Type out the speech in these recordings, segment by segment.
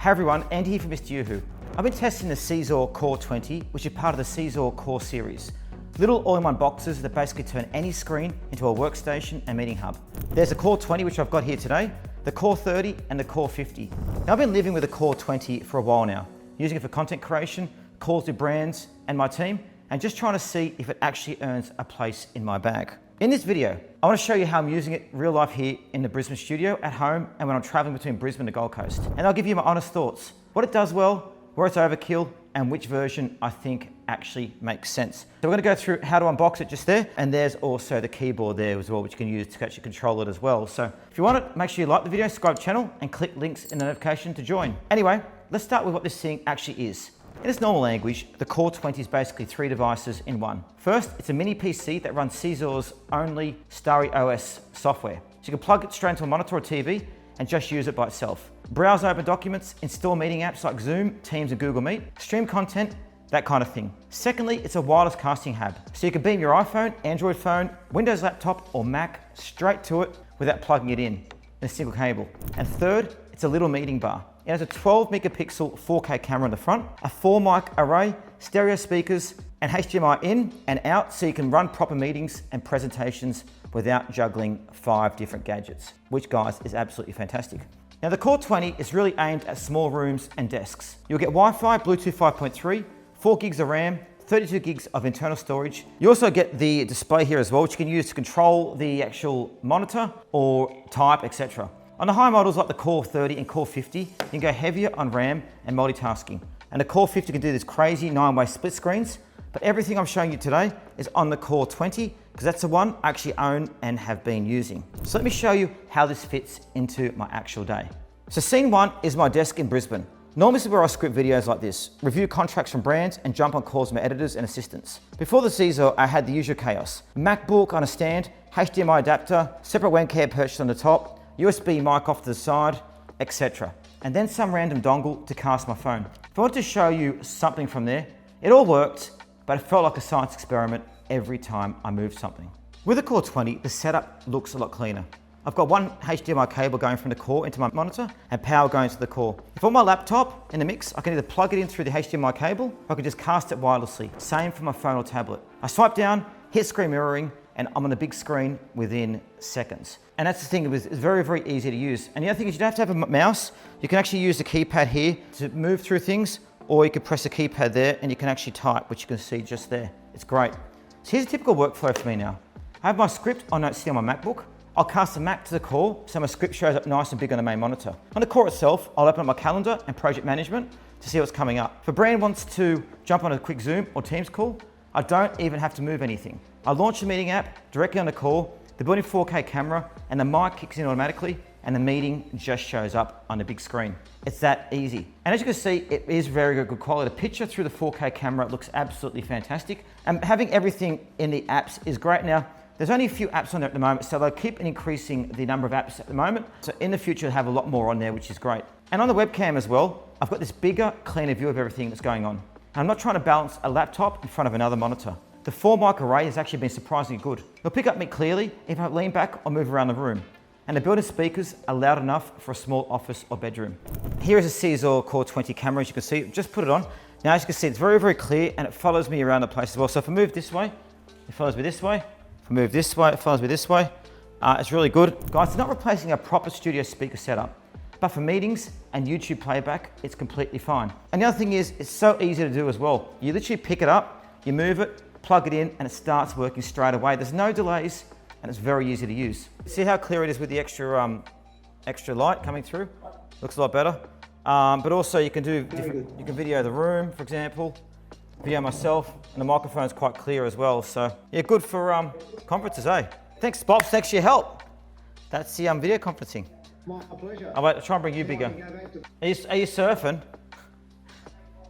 Hey everyone, Andy here from Is The Czur. I've been testing the Is The Czur Core 20, which is part of the Is The Czur Core series. Little all-in-one boxes that basically turn any screen into a workstation and meeting hub. There's the Core 20, which I've got here today, the Core 30 and the Core 50. Now I've been living with the Core 20 for a while now, using it for content creation, calls with brands and my team, and just trying to see if it actually earns a place in my bag. In this video, I want to show you how I'm using it real life here in the Brisbane studio, at home, and when I'm traveling between Brisbane and the Gold Coast. And I'll give you my honest thoughts, what it does well, where it's overkill, and which version I think actually makes sense. So we're going to go through how to unbox it just there, and there's also the keyboard there as well, which you can use to actually control it as well. So if you want it, make sure you like the video, subscribe to the channel, and click links in the notification to join. Anyway, let's start with what this thing actually is. In its normal language, the Core 20 is basically 3 devices in one. First, it's a mini PC that runs Is The Czur's only Starry OS software. So you can plug it straight into a monitor or TV and just use it by itself. Browse open documents, install meeting apps like Zoom, Teams and Google Meet, stream content, that kind of thing. Secondly, it's a wireless casting hub. So you can beam your iPhone, Android phone, Windows laptop or Mac straight to it without plugging it in a single cable. And third, it's a little meeting bar. It has a 12 megapixel 4K camera on the front, a 4 mic array, stereo speakers, and HDMI in and out so you can run proper meetings and presentations without juggling 5 different gadgets, which guys is absolutely fantastic. Now the Core 20 is really aimed at small rooms and desks. You'll get Wi-Fi, Bluetooth 5.3, 4 gigs of RAM, 32 gigs of internal storage. You also get the display here as well, which you can use to control the actual monitor or type, etc. On the high models like the Core 30 and Core 50, you can go heavier on RAM and multitasking. And the Core 50 can do this crazy 9-way split screens, but everything I'm showing you today is on the Core 20, because that's the one I actually own and have been using. So let me show you how this fits into my actual day. So scene 1 is my desk in Brisbane. Normally this is where I script videos like this, review contracts from brands and jump on calls with my editors and assistants. Before the Is The Czur, I had the usual chaos. MacBook on a stand, HDMI adapter, separate webcam perched on the top, USB mic off to the side, etc. And then some random dongle to cast my phone. If I wanted to show you something from there, it all worked, but it felt like a science experiment every time I moved something. With the Core 20, the setup looks a lot cleaner. I've got one HDMI cable going from the core into my monitor and power going to the core. If I want my laptop in the mix, I can either plug it in through the HDMI cable or I can just cast it wirelessly. Same for my phone or tablet. I swipe down, hit screen mirroring, and I'm on a big screen within seconds. And that's the thing, it's very, very easy to use. And the other thing is you don't have to have a mouse. You can actually use the keypad here to move through things, or you can press the keypad there and you can actually type, which you can see just there. It's great. So here's a typical workflow for me now. I have my script on Note C on my MacBook. I'll cast the Mac to the core so my script shows up nice and big on the main monitor. On the core itself, I'll open up my calendar and project management to see what's coming up. If a brand wants to jump on a quick Zoom or Teams call, I don't even have to move anything. I launch the meeting app directly on the call, the built-in 4K camera, and the mic kicks in automatically, and the meeting just shows up on the big screen. It's that easy. And as you can see, it is very, very good quality. The picture through the 4K camera looks absolutely fantastic. And having everything in the apps is great. Now, there's only a few apps on there at the moment, so they'll keep increasing the number of apps at the moment. So in the future, they'll have a lot more on there, which is great. And on the webcam as well, I've got this bigger, cleaner view of everything that's going on. And I'm not trying to balance a laptop in front of another monitor. The 4 mic array has actually been surprisingly good. It'll pick up me clearly if I lean back or move around the room. And the built-in speakers are loud enough for a small office or bedroom. Here is a Is The Czur Core 20 camera, as you can see. Just put it on. Now as you can see, it's very, very clear and it follows me around the place as well. So if I move this way, it follows me this way. If I move this way, it follows me this way. It's really good. Guys, it's not replacing a proper studio speaker setup, but for meetings and YouTube playback, it's completely fine. And the other thing is, it's so easy to do as well. You literally pick it up, you move it, plug it in, and it starts working straight away. There's no delays, and it's very easy to use. See how clear it is with the extra light coming through? Looks a lot better. But also you can do different, you can video the room, for example, video myself, and the microphone is quite clear as well. So yeah, good for conferences, eh? Thanks, Bob. Thanks for your help. That's the video conferencing. My pleasure. I'll try and bring you bigger. Are you surfing?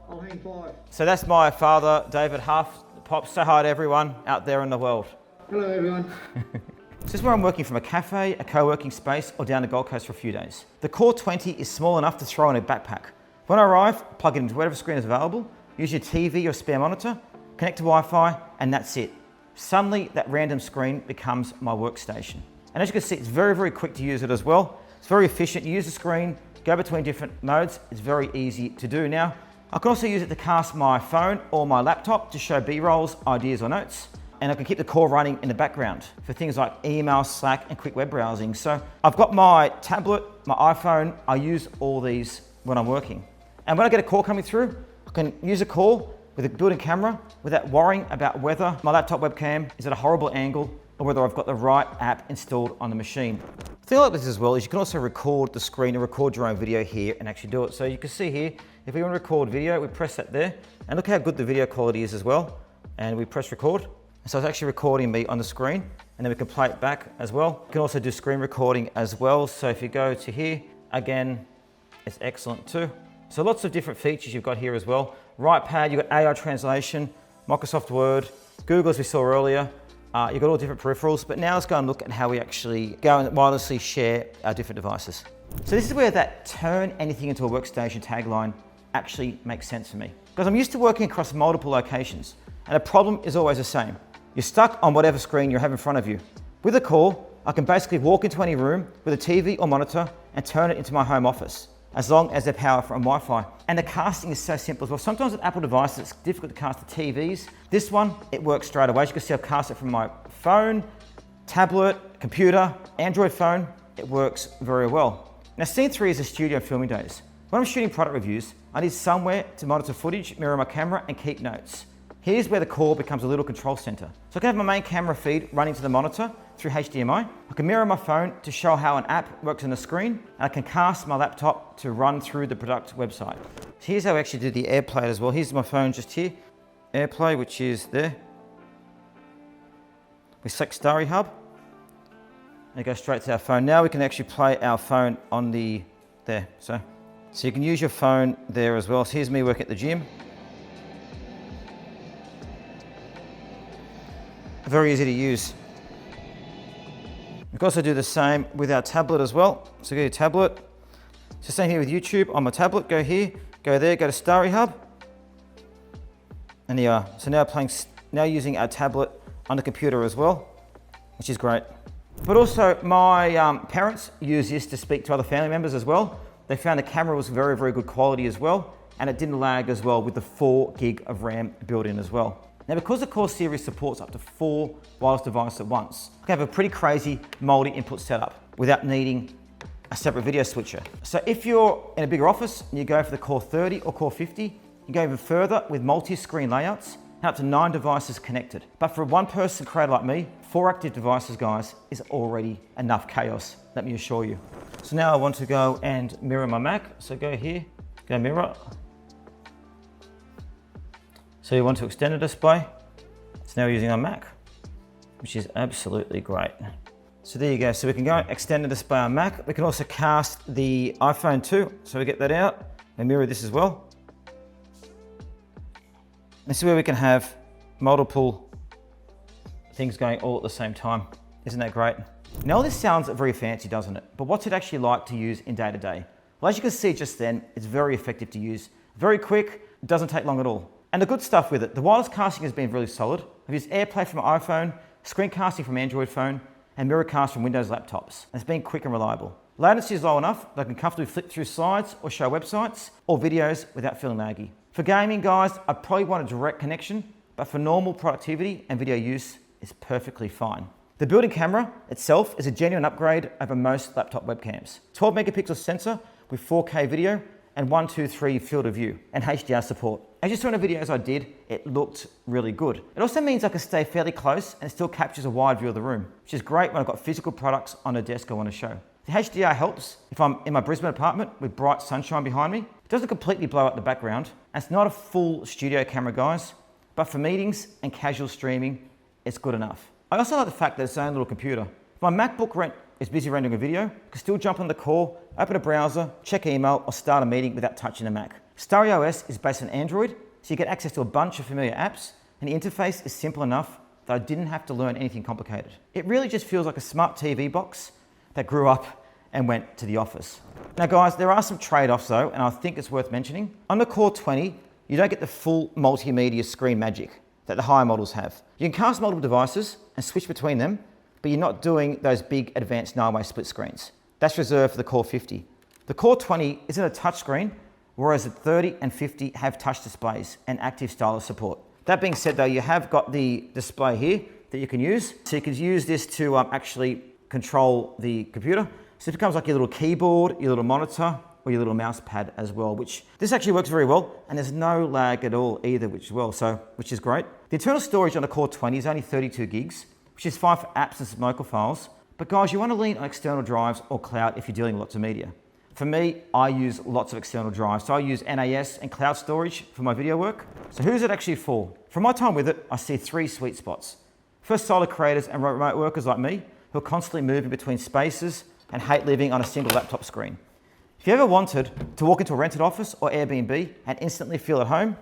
I'll hang 5. So that's my father, David Huff. Pop, say hi to everyone out there in the world. Hello everyone. This is where I'm working from a cafe, a co-working space, or down the Gold Coast for a few days. The Core 20 is small enough to throw in a backpack. When I arrive, plug it into whatever screen is available, use your TV or spare monitor, connect to Wi-Fi, and that's it. Suddenly, that random screen becomes my workstation. And as you can see, it's very, very quick to use it as well. It's very efficient. You use the screen, go between different modes. It's very easy to do. Now, I can also use it to cast my phone or my laptop to show B-rolls, ideas or notes. And I can keep the core running in the background for things like email, Slack, and quick web browsing. So I've got my tablet, my iPhone. I use all these when I'm working. And when I get a call coming through, I can use a call with a built-in camera without worrying about whether my laptop webcam is at a horrible angle or whether I've got the right app installed on the machine. The thing like this as well is you can also record the screen and record your own video here and actually do it. So you can see here, if we want to record video, we press that there. And look how good the video quality is as well. And we press record. So it's actually recording me on the screen, and then we can play it back as well. You can also do screen recording as well. So if you go to here, again, it's excellent too. So lots of different features you've got here as well. Right pad, you've got AI translation, Microsoft Word, Google as we saw earlier. You've got all different peripherals, but now let's go and look at how we actually go and wirelessly share our different devices. So this is where that turn anything into a workstation tagline actually makes sense for me. Because I'm used to working across multiple locations, and the problem is always the same. You're stuck on whatever screen you have in front of you. With a call, I can basically walk into any room with a TV or monitor and turn it into my home office, as long as they're powered from Wi-Fi. And the casting is so simple as well. Sometimes with Apple devices, it's difficult to cast the TVs. This one, it works straight away. As you can see, I've cast it from my phone, tablet, computer, Android phone. It works very well. Now, scene 3 is the studio filming days. When I'm shooting product reviews, I need somewhere to monitor footage, mirror my camera, and keep notes. Here's where the core becomes a little control center. So I can have my main camera feed running to the monitor through HDMI. I can mirror my phone to show how an app works on the screen. And I can cast my laptop to run through the product website. So here's how I actually do the AirPlay as well. Here's my phone just here. AirPlay, which is there. We select Starry Hub. And it goes straight to our phone. Now we can actually play our phone on there. So you can use your phone there as well. So here's me working at the gym. Very easy to use. We can also do the same with our tablet as well. So go to your tablet. So same here with YouTube on my tablet. Go here, go there, go to Starry Hub. And there you are. So now using our tablet on the computer as well, which is great. But also my parents use this to speak to other family members as well. They found the camera was very, very good quality as well. And it didn't lag as well with the 4 gig of RAM built in as well. Now, because the Core series supports up to 4 wireless devices at once, you can have a pretty crazy multi-input setup without needing a separate video switcher. So if you're in a bigger office and you go for the Core 30 or Core 50, you go even further with multi-screen layouts and up to 9 devices connected. But for a one-person creator like me, 4 active devices, guys, is already enough chaos, let me assure you. So now I want to go and mirror my Mac. So go here, go mirror. So you want to extend the display. So now we're using our Mac, which is absolutely great. So there you go. So we can go and extend the display on Mac. We can also cast the iPhone too. So we get that out and mirror this as well. This is where we can have multiple things going all at the same time. Isn't that great? Now this sounds very fancy, doesn't it? But what's it actually like to use in day to day? Well, as you can see just then, it's very effective to use. Very quick, it doesn't take long at all. And the good stuff with it, the wireless casting has been really solid. I've used AirPlay from my iPhone, screen casting from Android phone, and mirrorcast from Windows laptops. And it's been quick and reliable. Latency is low enough that I can comfortably flip through slides or show websites or videos without feeling laggy. For gaming, guys, I probably want a direct connection, but for normal productivity and video use, it's perfectly fine. The built-in camera itself is a genuine upgrade over most laptop webcams. 12 megapixel sensor with 4K video and 123 field of view and HDR support. As you saw in the videos I did, it looked really good. It also means I can stay fairly close and it still captures a wide view of the room, which is great when I've got physical products on a desk I want to show. The HDR helps if I'm in my Brisbane apartment with bright sunshine behind me. It doesn't completely blow out the background. And it's not a full studio camera, guys, but for meetings and casual streaming, it's good enough. I also like the fact that it's its own little computer. If my MacBook is busy rendering a video, I can still jump on the call, open a browser, check email, or start a meeting without touching the Mac. Starry OS is based on Android, so you get access to a bunch of familiar apps, and the interface is simple enough that I didn't have to learn anything complicated. It really just feels like a smart TV box that grew up and went to the office. Now guys, there are some trade-offs though, and I think it's worth mentioning. On the Core 20, you don't get the full multimedia screen magic that the higher models have. You can cast multiple devices and switch between them, but you're not doing those big advanced 9-way split screens. That's reserved for the Core 50. The Core 20 isn't a touchscreen, whereas the 30 and 50 have touch displays and active stylus support. That being said though, you have got the display here that you can use. So you can use this to actually control the computer. So it becomes like your little keyboard, your little monitor, or your little mouse pad as well, which this actually works very well, and there's no lag at all either, which is great. The internal storage on the Core 20 is only 32 gigs, which is fine for apps and some local files. But guys, you want to lean on external drives or cloud if you're dealing with lots of media. For me, I use lots of external drives. So I use NAS and cloud storage for my video work. So who's it actually for? From my time with it, I see 3 sweet spots. First, solo creators and remote workers like me who are constantly moving between spaces and hate living on a single laptop screen. If you ever wanted to walk into a rented office or Airbnb and instantly feel at home,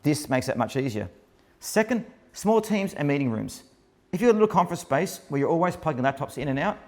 this makes it much easier. Second, small teams and meeting rooms. If you're in a little conference space where you're always plugging laptops in and out,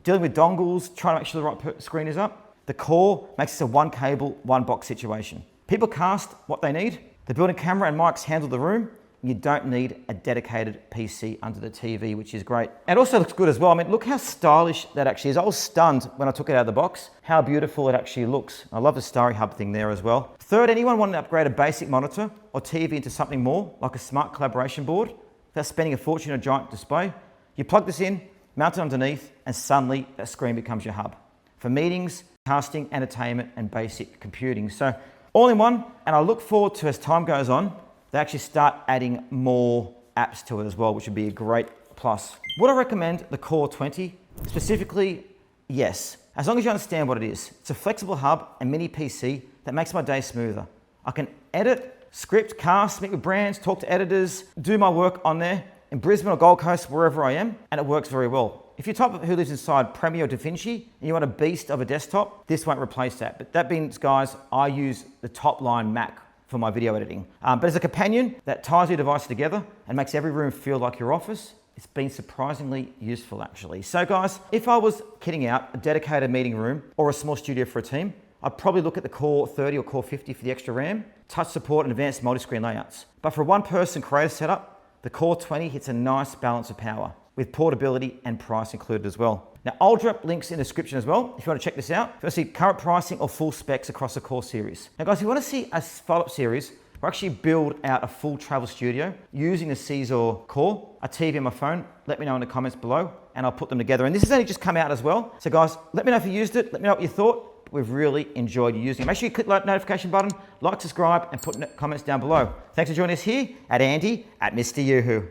dealing with dongles, trying to make sure the right screen is up, the Core makes this a one cable, one box situation. People cast what they need, the built-in camera and mics handle the room, and you don't need a dedicated PC under the TV, which is great. And it also looks good as well. I mean, look how stylish that actually is. I was stunned when I took it out of the box, how beautiful it actually looks. I love the Starry Hub thing there as well. Third, anyone wanting to upgrade a basic monitor or TV into something more, like a smart collaboration board, without spending a fortune on a giant display, you plug this in, mount it underneath, and suddenly that screen becomes your hub for meetings, casting, entertainment, and basic computing. So all in one, and I look forward to, as time goes on, they actually start adding more apps to it as well, which would be a great plus. Would I recommend the Core 20? Specifically, yes. As long as you understand what it is. It's a flexible hub and mini PC that makes my day smoother. I can edit, script, cast, meet with brands, talk to editors, do my work on there in Brisbane or Gold Coast, wherever I am, and it works very well. If you're the type of who lives inside Premiere or DaVinci and you want a beast of a desktop, this won't replace that. But that means, guys, I use the top line Mac for my video editing. But as a companion that ties your device together and makes every room feel like your office, it's been surprisingly useful actually. So guys, if I was kitting out a dedicated meeting room or a small studio for a team, I'd probably look at the Core 30 or Core 50 for the extra RAM, touch support and advanced multi-screen layouts. But for a one-person creator setup, the Core 20 hits a nice balance of power, with portability and price included as well. Now, I'll drop links in the description as well if you want to check this out. If you want to see current pricing or full specs across the Core series. Now guys, if you want to see a follow-up series where I actually build out a full travel studio using the Is The Czur Core, a TV and my phone, let me know in the comments below and I'll put them together. And this has only just come out as well. So guys, let me know if you used it, let me know what you thought. We've really enjoyed using it. Make sure you click that notification button, like, subscribe, and put comments down below. Thanks for joining us here at Andy at Mr. Yoo-Hoo.